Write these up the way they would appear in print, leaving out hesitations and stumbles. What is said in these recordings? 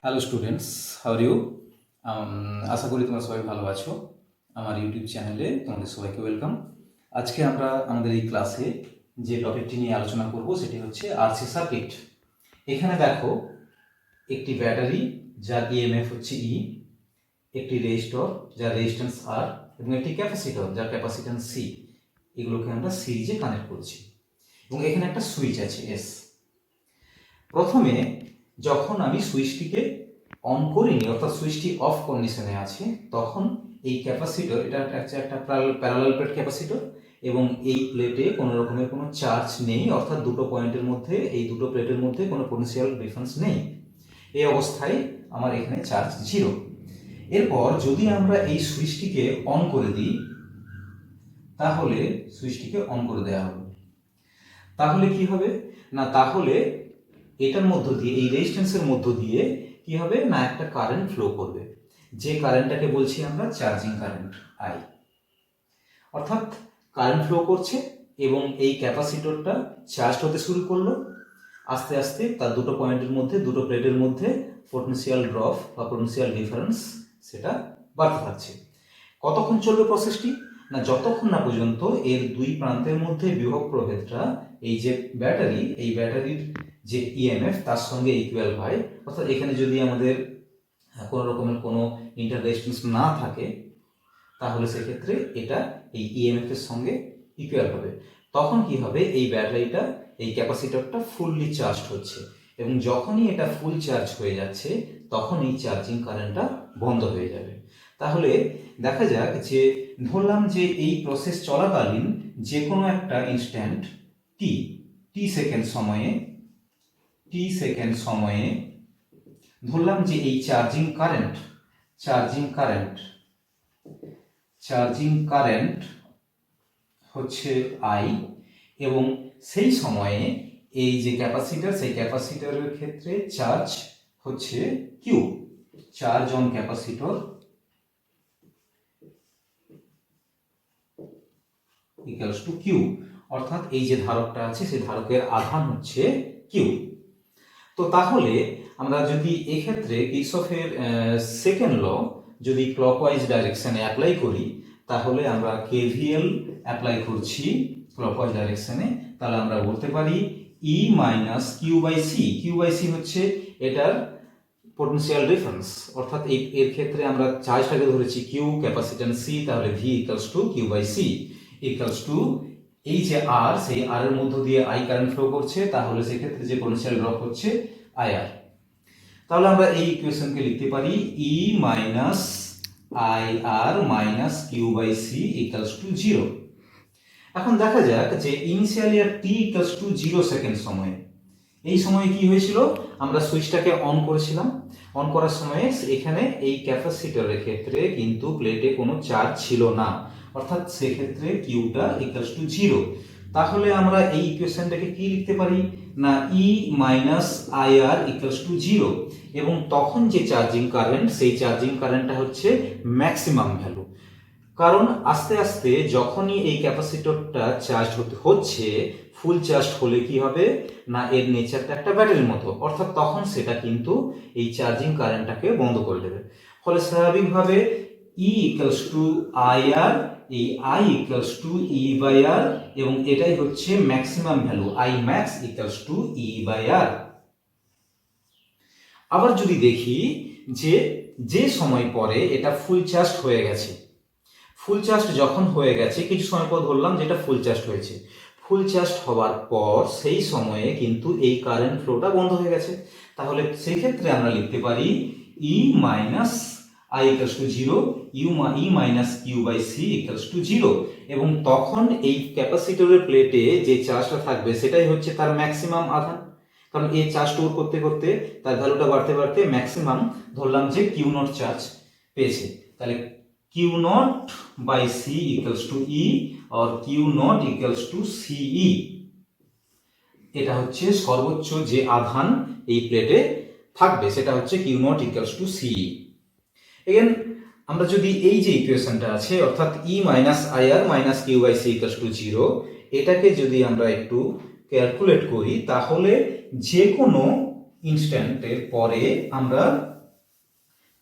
Hello students, how are you? আশা করি তোমরা সবাই ভালো আছো। আমার ইউটিউব চ্যানেলে তোমাদের সবাইকে ওয়েলকাম। আজকে আমরা আমাদের এই ক্লাসে যে টপিকটি নিয়ে আলোচনা করব সেটি হচ্ছে আরসি সার্কিট। এখানে দেখো, একটি ব্যাটারি যার ইএমএফ হচ্ছে ই, একটি রেজিস্টর যার রেজিস্ট্যান্স আর, এবং একটি ক্যাপাসিটর যার ক্যাপাসিট্যান্স সি। এগুলোকে আমরা সিরিজে কানেক্ট করছি এবং এখানে একটা সুইচ আছে এস। প্রথমে যখন আমি সুইচটিকে অন করিনি, অর্থাৎ সুইচটি অফ কন্ডিশনে আছে, তখন এই ক্যাপাসিটর, এটা হচ্ছে একটা প্যারালাল প্লেট ক্যাপাসিটর, এবং এই প্লেটে কোনো রকমের কোনো চার্জ নেই, অর্থাৎ দুটো পয়েন্টের মধ্যে, এই দুটো প্লেটের মধ্যে কোনো পোটেনশিয়াল ডিফারেন্স নেই। এই অবস্থায় আমার এখানে চার্জ 0। এরপর যদি আমরা এই সুইচটিকে অন করে দিই, তাহলে সুইচটিকে অন করে দেওয়া হবে, তাহলে কি হবে না, তাহলে এটার মধ্য দিয়ে, এই রেজিস্ট্যান্সের মধ্য দিয়ে কি হবে না, একটা কারেন্ট ফ্লো করবে, যে কারেন্টটাকে বলছি আমরা চার্জিং কারেন্ট আই। অর্থাৎ কারেন্ট ফ্লো করছে এবং এই ক্যাপাসিটরটা চার্জ হতে শুরু করলো। আস্তে আস্তে তার দুটো পয়েন্টের মধ্যে, দুটো প্লেটের মধ্যে পোটেনশিয়াল ড্রপ বা পোটেনশিয়াল ডিফারেন্স সেটা বাড়তে থাকছে। কতক্ষণ চলবে প্রসেসটি না, যতক্ষণ না পর্যন্ত এর দুই প্রান্তের মধ্যে বিভব প্রভেদটা, এই যে ব্যাটারি, এই ব্যাটারির যে ইএমএফ তার সঙ্গে ইকুয়াল হয়। অর্থাৎ এখানে যদি আমাদের কোনো রকমের কোনো ইন্টার রেজিস্ট্যান্স না থাকে, তাহলে সেক্ষেত্রে এটা এই ইএমএফ এর সঙ্গে ইকুয়াল হবে। তখন কি হবে, এই ব্যাটারিটা, এই ক্যাপাসিটরটা ফুললি চার্জ হচ্ছে, এবং যখনই এটা ফুল চার্জ হয়ে যাচ্ছে তখন এই চার্জিং কারেন্টটা বন্ধ হয়ে যাবে। তাহলে দেখা যাক যে, ধরলাম যে এই প্রসেস চলাকালীন যে কোনো একটা ইনস্ট্যান্ট টি সেকেন্ড সময়ে ধরলাম যে এই চার্জিং কারেন্ট হচ্ছে আই, এবং সেই সময়ে এই যে ক্যাপাসিটর, সেই ক্যাপাসিটরের ক্ষেত্রে চার্জ হচ্ছে Q, charge on capacitor equals to Q. অর্থাৎ এই যে ধারকটা আছে, সেই ধারকের আধান হচ্ছে কিউ। তো তাহলে আমরা যদি এক্ষেত্রে কিরশফের সেকেন্ড ল যদি ক্লকওয়াইজ ডাইরেকশনে অ্যাপ্লাই করি, তাহলে আমরা কেভিএল অ্যাপ্লাই করছি ক্লকওয়াইজ ডাইরেকশনে, তাহলে আমরা বলতে পারি E minus Q by C হচ্ছে এটার পোটেনশিয়াল ডিফারেন্স। অর্থাৎ এর ক্ষেত্রে আমরা চার্জটাকে ধরেছি কিউ, ক্যাপাসিট্যান্স সি, তাহলে V equals to Q by C equals to এই যে আর, সেই আর এর মধ্য দিয়ে আই কারেন্ট ফ্লো করছে, তাহলে সেক্ষেত্রে যে পোটেনশিয়াল ড্রপ হচ্ছে আইআর। তাহলে আমরা এই ইকুয়েশনকে লিখতে পারি E minus I R minus Q by C equals to 0। এখন দেখা যাক যে ইনিশিয়ালি আর টি ইকুয়ালস টু 0 সেকেন্ড সময়ে, এই সময়ে কি হয়েছিল, আমরা সুইচটাকে অন করেছিলাম। অন করার সময় এখানে এই ক্যাপাসিটরের ক্ষেত্রে কিন্তু প্লেটে কোনো চার্জ ছিল না, অর্থাৎ সেক্ষেত্রে কিউটা ইকুয়ালস টু 0। তাহলে আমরা এই ইকুয়েশনটাকে কি লিখতে পারি না, E minus I R equals to 0, এবং তখন যে চার্জিং কারেন্ট, সেই চার্জিং কারেন্টটা হচ্ছে ম্যাক্সিমাম ভ্যালু। কারণ আস্তে আস্তে যখনই এই ক্যাপাসিটরটা চার্জ হচ্ছে, ফুল চার্জ হলে কি হবে না, এর নেচারটা একটা ব্যাটারির মতো, অর্থাৎ তখন সেটা কিন্তু এই চার্জিং কারেন্টটাকে বন্ধ করে দেবে। ফলে স্বাভাবিকভাবে E equals to I R, এই I equals to E by R, এবং এটাই হচ্ছে maximum value, I max equals to E by R. আবার যদি দেখি যে সময় পরে এটা ফুল চার্জ হয়ে গেছে, ফুল চার্জ যখন হয়ে গেছে, কিছু সময় পর ধরলাম যেটা ফুল চার্জ হয়েছে, ফুল চার্জ হওয়ার পর সেই সময়ে কিন্তু এই কারেন্ট ফ্লোটা বন্ধ হয়ে গেছে। তাহলে সেই ক্ষেত্রে আমরা লিখতে পারি E minus I equals to 0, E minus Q by C equals to 0, এবং তখন এই ক্যাপাসিটরের প্লেটে যে চার্জটা থাকবে সেটাই হচ্ছে তার ম্যাক্সিমাম আধান। কারণ এই চার্জ স্টোর করতে করতে তার ভ্যালুটা বাড়তে বাড়তে ম্যাক্সিমাম ধরলাম যে কিউ নট চার্জ পেয়েছে। তাহলে Q not by C equals to E, আর Q not equals to C E. এটা হচ্ছে সর্বোচ্চ যে আধান এই প্লেটে থাকবে, সেটা হচ্ছে Q not equals to CE. Again আমরা যদি এই যে ইকুয়েশনটা আছে, অর্থাৎ E minus I R minus Q by C equals to 0, এটাকে যদি আমরা একটু ক্যালকুলেট করি, তাহলে যে কোনো ইনস্ট্যান্টের পরে আমরা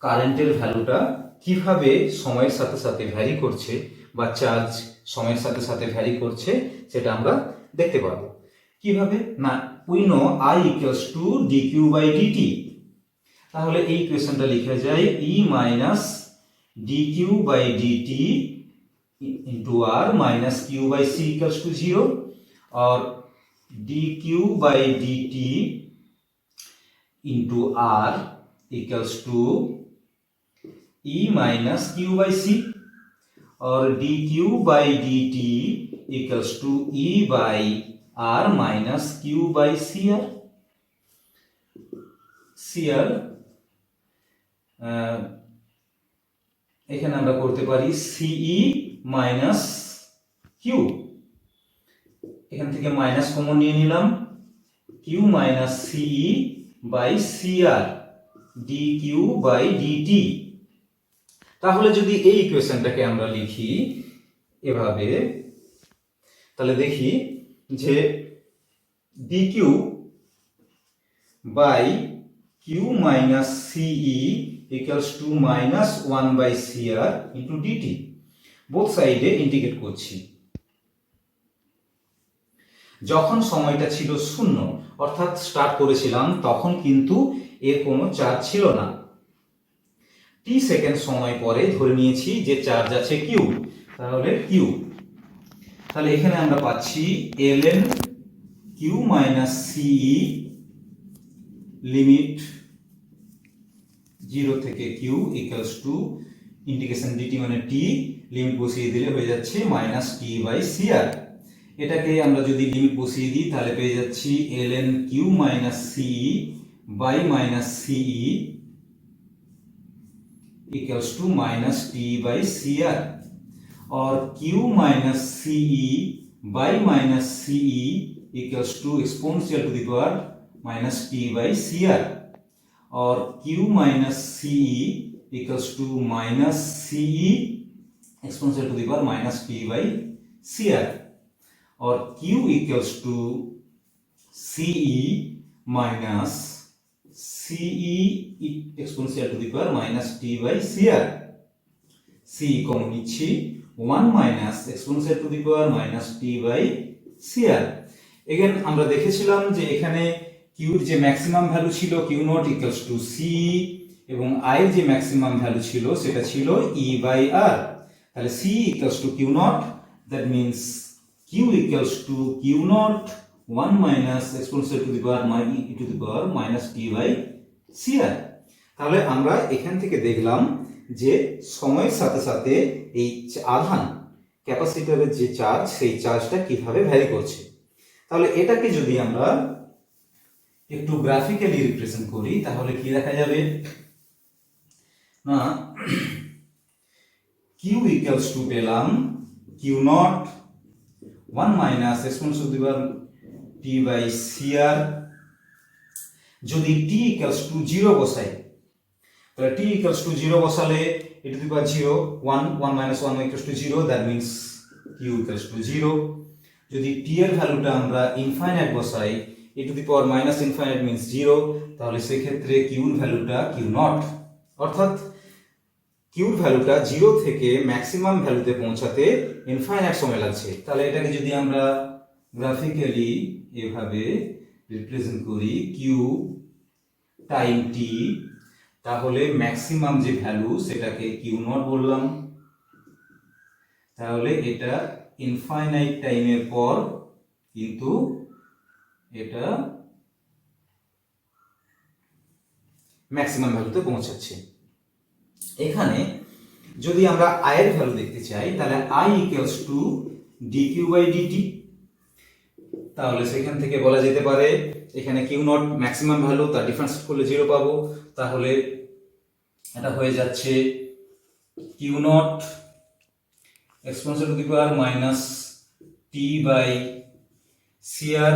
কারেন্টের ভ্যালুটা কিভাবে সময়ের সাথে সাথে ভ্যারি করছে বা চার্জ সময়ের সাথে সাথে ভ্যারি করছে সেটা আমরা দেখতে পাবো। কিভাবে না, we know I equals to dq by dt। তাহলে এই ইকুয়েশনটা লিখা যায় E minus dq by dt into r minus q by c equals to 0 और dq by dt into r equals to e minus q by c और dq by dt equals to e by r minus q by cr। cr এখানে আমরা করতে পারি ce minus Q, এখান থেকে minus common নিয়ে নিলাম, কিউ মাইনাস সিই by C R D Q by D T. তাহলে যদি এই ইকুয়েশনটাকে আমরা লিখি এভাবে, তাহলে দেখি যে D Q by Q minus CE equals to minus 1 by CR into DT. Both সাইডে ইন্টিগ্রেট করছি। যখন সময়টা ছিল শূন্য অর্থাৎ স্টার্ট করেছিলাম তখন কিন্তু এর কোনো চার্জ ছিল না। টি সেকেন্ড সময় পরে ধরে নিয়েছি যে চার্জ আছে কিউ, তাহলে কিউ, তাহলে এখানে আমরা পাচ্ছি ln Q minus C E limit 0 থেকে Q equals to integration D T মানে টি, লিমিট বসিয়ে দিলে হয়ে যাচ্ছে মাইনাস টি বাই সিআর। এটাকে আমরা যদি লিমিট বসিয়ে দিই তাহলে পেয়ে যাচ্ছি ln কিউ মাইনাস সিই by minus CE equals to minus T by C R और Q minus CE by minus CE equals to exponential to the power minus T by C R और Q minus CE equals to minus CE exponential to the power minus T by C R और Q equals to CE minus CE exponential to the power minus t by CR। C common নিচ্ছি 1 minus exponential to the power minus t by CR। Again আমরা দেখেছিলাম যে এখানে q এর যে maximum value ছিল q not equals two c এবং i এর যে ম্যাক্সিমাম ভ্যালু ছিল সেটা ছিল e by r। তাহলে c equals to q not, that means q equals two q not 1 minus exponential to the power e to the power minus t by CR। তাহলে আমরা এখান থেকে দেখলাম যে সময়ের সাথে সাথে এই আধান ক্যাপাসিটরের যে চার্জ সেই চার্জটা কিভাবে ভ্যারি করছে। তাহলে এটাকে যদি আমরা একটু গ্রাফিক্যালি রিপ্রেজেন্ট করি তাহলে কি দেখা যাবে না, কিউ ইকুয়ালস টু পেলাম Q not 1 minus exponential to the power T by C R. যদি t ইকুয়ালস টু 0 বসাই তাহলে t ইকুয়ালস টু 0 বসালে e to the power 0 1 1 minus 1 equals to 0, that means q equals to 0। যদি t এর ভ্যালুটা আমরা infinite বসাই e to the power minus infinite means 0, তাহলে সেই ক্ষেত্রে q এর ভ্যালুটা q নট, অর্থাৎ q এর ভ্যালুটা 0 থেকে ম্যাক্সিমাম ভ্যালুতে পৌঁছাতে ইনফাইনাইট সময় লাগছে। তাহলে এটাকে যদি আমরা গ্রাফিক্যালি এভাবে রিপ্রেজেন্ট করি q টাইম t, তাহলে ম্যাক্সিমাম যে ভ্যালু সেটাকে q নট বললাম। তাহলে এটা ইনফাইনাইট টাইমের পর কিন্তু এটা ম্যাক্সিমাম ভ্যালুতে পৌঁছাচ্ছে। এখানে যদি আমরা i এর ভ্যালু দেখতে চাই তাহলে i equals to dq by dt। তাহলে সেখান থেকে বলা যেতে পারে এখানে কিউ নট ম্যাক্সিমাম ভ্যালু, তার ডিফারেন্স করলে 0 পাবো, তাহলে এটা হয়ে যাচ্ছে Q not exponential to the power minus T by C R,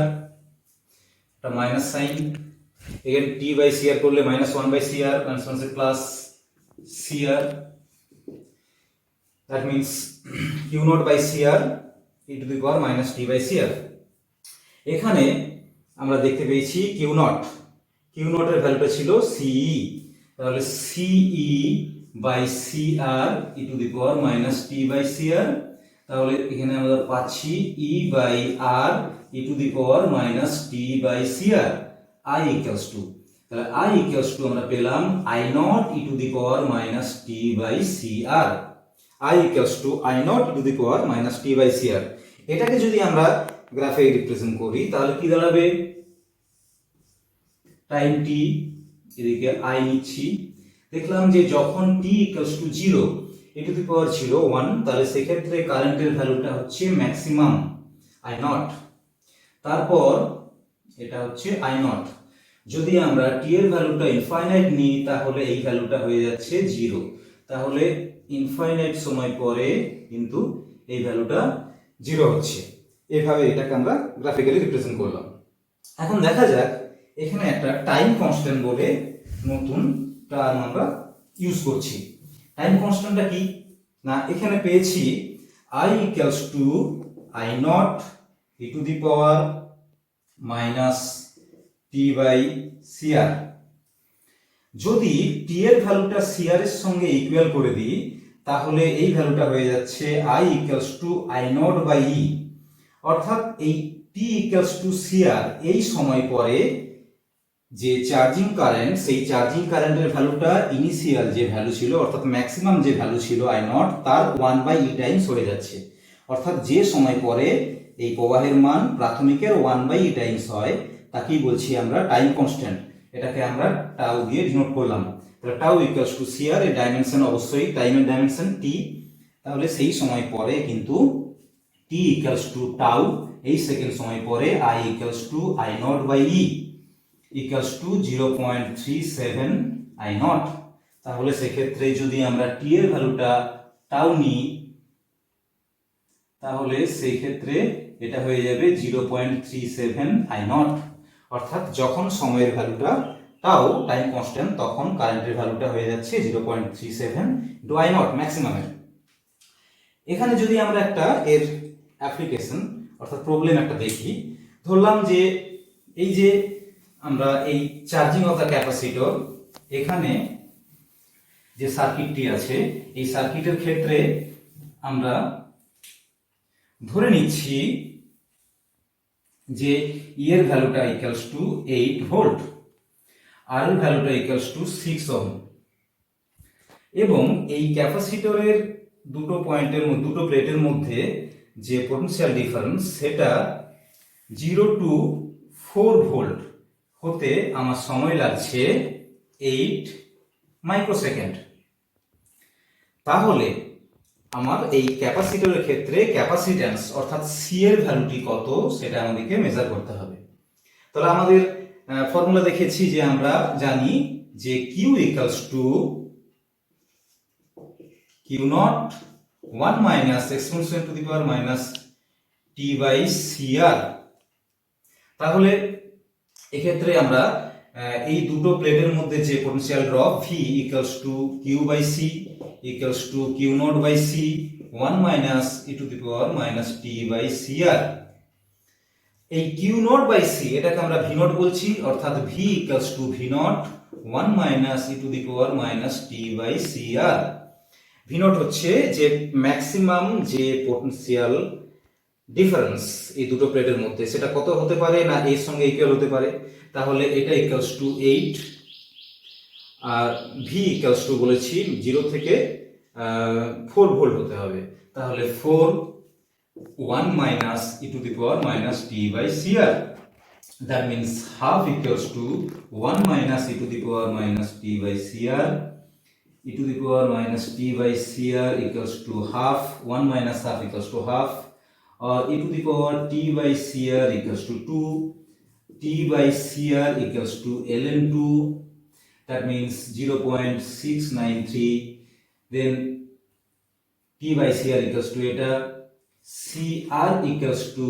এটা মাইনাস সাইন, এখানে টি বাই সিআর করলে minus 1 by C R exponential plus C R, that means Q not by C R E to the power minus T by C R. এখানে আমরা দেখতে পেয়েছি Q Q নটের ভ্যালুটা ছিল CE, তাহলে CE by C R E to the power minus T by C R, তাহলে এখানে আমরা পাচ্ছি E by R E to the power minus T by C R, I equals to, তাহলে I equals to আমরা পেলাম I naught E to the power minus T by C R, I equals to I naught E to the power minus T by C R. এটাকে যদি আমরা গ্রাফে represent করি তাহলে কি দাঁড়াবে, টাইম টি, এদিকে আই নিচ্ছি, দেখলাম যে যখন T equals to 0 E to the power ছিল 1, তাহলে সেক্ষেত্রে কারেন্টের ভ্যালুটা হচ্ছে ম্যাক্সিমাম আই নট, তারপর এটা হচ্ছে আই নট। যদি আমরা টি এর ভ্যালুটা ইনফাইনাইট নিই তাহলে এই ভ্যালুটা হয়ে যাচ্ছে 0, তাহলে ইনফাইনাইট সময় পরে কিন্তু এই ভ্যালুটা 0 হচ্ছে। এভাবে এটাকে আমরা গ্রাফিক্যালি রিপ্রেজেন্ট করলাম। এখন দেখা যাক এখানে একটা টাইম কনস্ট্যান্ট বলে নতুন টার্ম আমরা ইউজ করছি। টাইম কনস্ট্যান্টটা কি না, এখানে পেয়েছি i equals to I naught E to the power minus T by C R. যদি টি এর ভ্যালুটা সি আর এর সঙ্গে ইকুয়াল করে দিই তাহলে এই ভ্যালুটা হয়ে যাচ্ছে i equals to I not by E, অর্থাৎ এই T equals to C R এই সময় পরে যে চার্জিং কারেন্ট, সেই চার্জিং কারেন্টের ভ্যালুটা ইনিশিয়াল যে ভ্যালু ছিল অর্থাৎ ম্যাক্সিমাম যে ভ্যালু ছিল আই নট, তার 1 বাই ই টাইমস হয়ে যাচ্ছে। অর্থাৎ যে সময় পরে এই প্রবাহের মান প্রাথমিকের 1 বাই ই টাইমস হয় তাকেই বলছি আমরা টাইম কনস্ট্যান্ট। এটাকে আমরা টাউ দিয়ে ডিনোট করলাম। তাহলে টাউ ইকুয়ালস টু সি আর, এর ডাইমেনশন অবশ্যই টাইমের ডাইমেনশন টি, তাহলে সেই সময় পরে কিন্তু টি ইকুয়ালস টু টাউ, এই সেকেন্ড সময় পরে I equals to I not by E equals to 0.37 I not. তাহলে সেক্ষেত্রে যদি আমরা টি এর ভ্যালুটা টাউ নিই তাহলে সেই ক্ষেত্রে এটা হয়ে যাবে 0.37 আই নট, অর্থাৎ যখন সময়ের ভ্যালুটা টাউ টাইম কনস্ট্যান্ট তখন কারেন্টের ভ্যালুটা হয়ে যাচ্ছে 0.37 ইনটু আই নট ম্যাক্সিমামের। এখানে যদি আমরা একটা এর অ্যাপ্লিকেশন অর্থাৎ প্রবলেম একটা দেখি, ধরলাম যে এই যে আমরা এই চার্জিং অফ দ্য ক্যাপাসিটর, এখানে যে সার্কিটটি আছে এই সার্কিটের ক্ষেত্রে আমরা ধরে নিচ্ছি যে ই এর ভ্যালুটা ইকুয়ালস টু 8 ভোল্ট, আর এর ভ্যালুটা ইকুয়ালস টু 6 ওহম, এবং এই ক্যাপাসিটরের দুটো পয়েন্টের মধ্যে, দুটো প্লেটের মধ্যে যে পোটেনশিয়াল ডিফারেন্স সেটা 0 টু 4 ভোল্ট হতে আমার সময় লাগছে 8 মাইক্রোসেকেন্ড। তাহলে আমার এই ক্যাপাসিটরের ক্ষেত্রে ক্যাপাসিট্যান্স অর্থাৎ সি এর ভ্যালুটি কত সেটা আমাদেরকে মেজার করতে হবে। তাহলে আমাদের ফর্মুলা দেখেছি যে আমরা জানি যে Q equals to Q not 1 minus exponential to the power minus T by C R. তাহলে এক্ষেত্রে আমরা এই দুটো প্লেটের মধ্যে যে potential drop V equals to Q by C equals to Q not by C 1 minus E to the power minus T by C R. এই Q not by C এটাকে আমরা ভি নট বলছি, অর্থাৎ V equals to V not 1 minus E to the power minus T by C R. V not হচ্ছে যে maximum যে potential difference এই দুটো প্লেটের মধ্যে, সেটা কত হতে পারে না এর সঙ্গে ইকুয়াল হতে পারে। তাহলে এটা ইকুয়ালস টু 8, আর ভি ইকুয়ালস টু বলেছি 0 থেকে 4 ভোল্ট হতে হবে। তাহলে 4 1 minus E to the power minus T by C R, that means half equals to 1 minus E to the power minus T by C R, E to the power minus T by C R equals to half, 1 minus half equals to half, or e to the power t by cr equals to 2, t by cr equals to ln2, that means 0.693, then t by cr equals to eta, cr equals to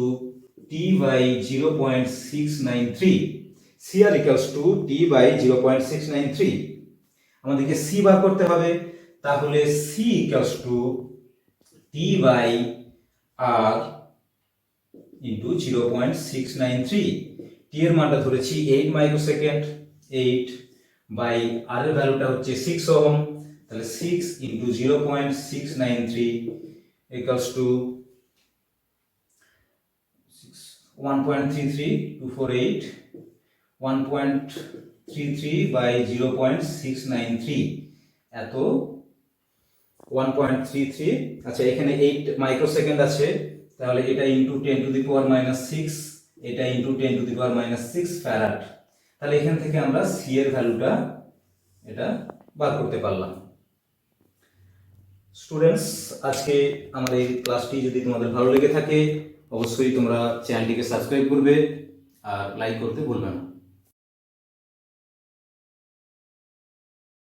t by 0.693, cr equals to t by 0.693, আমাদেরকে c বার করতে হবে। তাহলে c equals to t by r into 0.693, t এর মানটা ধরেছি 8 microsecond, 8 by আর এর ভ্যালুটা হচ্ছে 6 ওহম, তাহলে 6 ইন্টু 0.693 ইকুয়ালস টু 1.33248, 1.33 বাই 0.693 এত 1.33। আচ্ছা, এখানে 8 মাইক্রোসেকেন্ড আছে, তাহলে এটা into 10 two the power minus 6, এটা into 10 two the power minus 6 farad. তাহলে এখান থেকে আমরা সি এর ভ্যালুটা এটা বার করতে পারলাম। স্টুডেন্টস, আজকে আমার এই ক্লাসটি যদি তোমাদের ভালো লেগে থাকে অবশ্যই তোমরা চ্যানেলটিকে সাবস্ক্রাইব করবে আর লাইক করতে ভুলবে না।